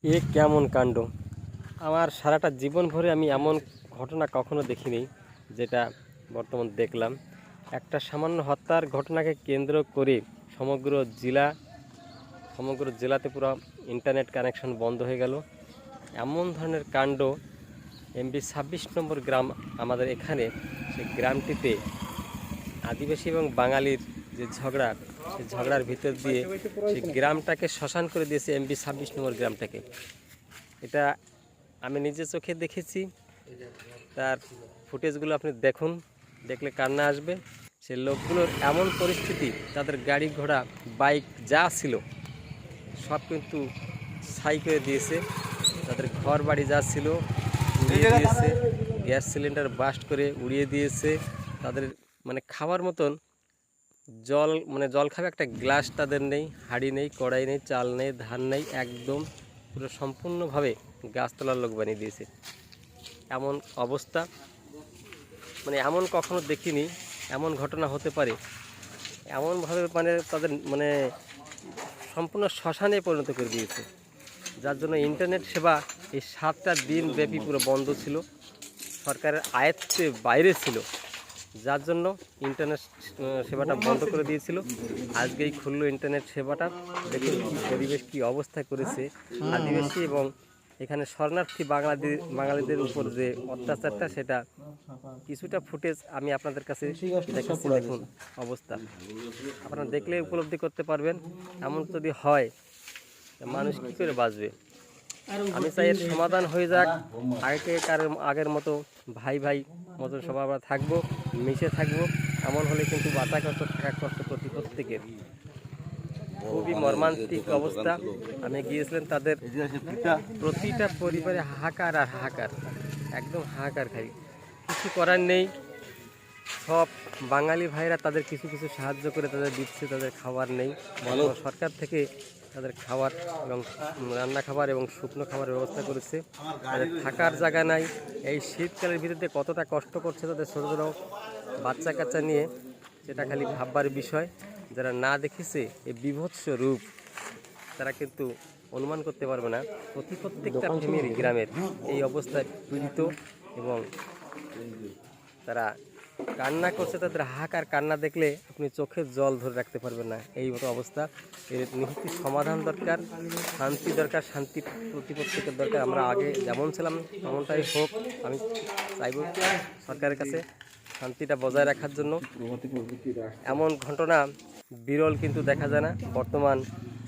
এ কেমন কাণ্ড! আমার সারাটা জীবন ভরে আমি এমন ঘটনা কখনো দেখিনি, যেটা বর্তমান দেখলাম। একটা সামান্য হত্যার ঘটনাকে কেন্দ্র করে সমগ্র জেলা সমগ্র জেলাতে পুরো ইন্টারনেট কানেকশন বন্ধ হয়ে গেল। এমন ধরনের কাণ্ড এমবি 26 নম্বর গ্রাম আমাদের এখানে, সেই গ্রামটিতে আদিবাসী এবং বাঙালির যে ঝগড়া, সেই ঝগড়ার ভিতর দিয়ে সেই গ্রামটাকে শ্মশান করে দিয়েছে এমবি 26 নম্বর গ্রামটাকে। এটা আমি নিজে চোখে দেখেছি। তার ফুটেজগুলো আপনি দেখুন, দেখলে কান্না আসবে। সে লোকগুলোর এমন পরিস্থিতি, তাদের গাড়ি ঘোড়া বাইক যা ছিল সব কিন্তু ছাই করে দিয়েছে। তাদের ঘর বাড়ি যা ছিল উড়িয়ে দিয়েছে, গ্যাস সিলিন্ডার বাস্ট করে উড়িয়ে দিয়েছে। তাদের মানে খাওয়ার মতন জল, মানে জল খাবে একটা গ্লাস তাদের নেই, হাঁড়ি নেই, কড়াই নেই, চাল নেই, ধান নেই, একদম পুরো সম্পূর্ণভাবে গাছতলার লোক বানিয়ে দিয়েছে। এমন অবস্থা, মানে এমন কখনো দেখিনি। এমন ঘটনা হতে পারে এমনভাবে, মানে তাদের মানে সম্পূর্ণ শ্মশানে পরিণত করে দিয়েছে। যার জন্য ইন্টারনেট সেবা এই 7টা দিন ব্যাপী পুরো বন্ধ ছিল, সরকারের আয়ত্তের বাইরে ছিল। যার জন্য ইন্টারনেট সেবাটা বন্ধ করে দিয়েছিল। আজকেই খুললো ইন্টারনেট সেবাটা। দেখুন পরিবেশ কী অবস্থা করেছে। আদিবাসী এবং এখানে শরণার্থী বাঙালিদের উপর যে অত্যাচারটা, সেটা কিছুটা ফুটেজ আমি আপনাদের কাছে দেখাচ্ছি। দেখুন অবস্থা, আপনারা দেখলে উপলব্ধি করতে পারবেন। এমন যদি হয় মানুষ কী করে বাঁচবে। আমি চাই এর সমাধান হয়ে যাক। আগের মতো ভাই ভাই মতো সবাই আমরা থাকবো, মিশে থাকবো। এমন হলে কিন্তু বাঁচা কষ্ট, থাকা কষ্ট প্রত্যেকের। খুবই মর্মান্তিক অবস্থা। আমি গিয়েছিলাম, তাদের প্রতিটা পরিবারে হাহাকার আর হাহাকার, একদম হাহাকার খাই। কিছু করার নেই। সব বাঙালি ভাইরা তাদের কিছু কিছু সাহায্য করে তাদের দিচ্ছে, তাদের খাবার নেই। সরকার থেকে তাদের খাবার এবং রান্না খাবার এবং শুকনো খাবারের ব্যবস্থা করেছে। তাদের থাকার জায়গা নাই। এই শীতকালের ভিতরে কতটা কষ্ট করছে তাদের ছোটো ছোটো বাচ্চা কাচ্চা নিয়ে, সেটা খালি ভাববার বিষয়। যারা না দেখেছে এই বীভৎস রূপ, তারা কিন্তু অনুমান করতে পারবে না প্রত্যেকটা ফ্যামিলি গ্রামের এই অবস্থায় পীড়িত। এবং তারা কান্না করছে, তাদের হাহাকার কান্না দেখলে আপনি চোখের জল ধরে রাখতে পারবেন না। এই মতো অবস্থা। এর নিহিত সমাধান দরকার, শান্তি দরকার, শান্তি প্রত্যেকের দরকার। আমরা আগে যেমন ছিলাম তেমনটাই হোক। আমি চাইব সরকারের কাছে শান্তিটা বজায় রাখার জন্য। এমন ঘটনা বিরল কিন্তু দেখা যায় না। বর্তমান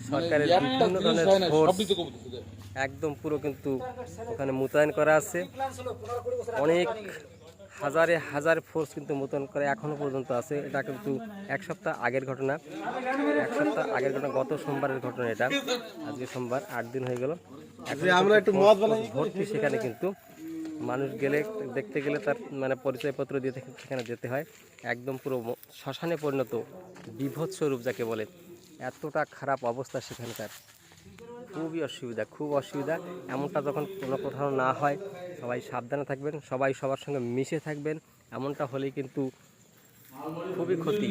সরকারের বিভিন্ন ধরনের ফোর্স একদম পুরো কিন্তু ওখানে মোতায়েন করা আছে। অনেক হাজার ফোর্স কিন্তু মোতায়েন করে এখনও পর্যন্ত আছে। এটা কিন্তু এক সপ্তাহ আগের ঘটনা, গত সোমবারের ঘটনা। এটা আজকে সোমবার, 8 দিন হয়ে গেল। ভর্তি সেখানে কিন্তু মানুষ দেখতে গেলে তার মানে পরিচয়পত্র দিয়ে সেখানে যেতে হয়। একদম পুরো শ্মশানে পরিণত, বীভৎস রূপ যাকে বলে। এতটা খারাপ অবস্থা সেখানকার। খুব অসুবিধা। এমনটা যখন কোথাও না হয়, সবাই সাবধানে থাকবেন, সবাই সবার সঙ্গে মিশে থাকবেন। এমনটা হলেই কিন্তু খুবই ক্ষতি,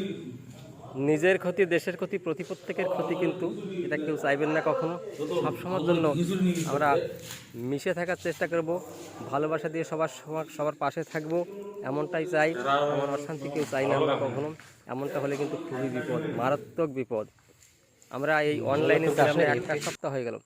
নিজের ক্ষতি, দেশের ক্ষতি, প্রত্যেকের ক্ষতি। কিন্তু এটা কেউ চাইবেন না কখনো। সবসময়ের জন্য আমরা মিশে থাকার চেষ্টা করব, ভালোবাসা দিয়ে সবার পাশে থাকব, এমনটাই চাই। এমন অশান্তি কেউ চাই না আমরা কখনো। এমনটা হলে কিন্তু খুবই বিপদ, মারাত্মক বিপদ। আমরা এই অনলাইনে 1 সপ্তাহ হয়ে গেল।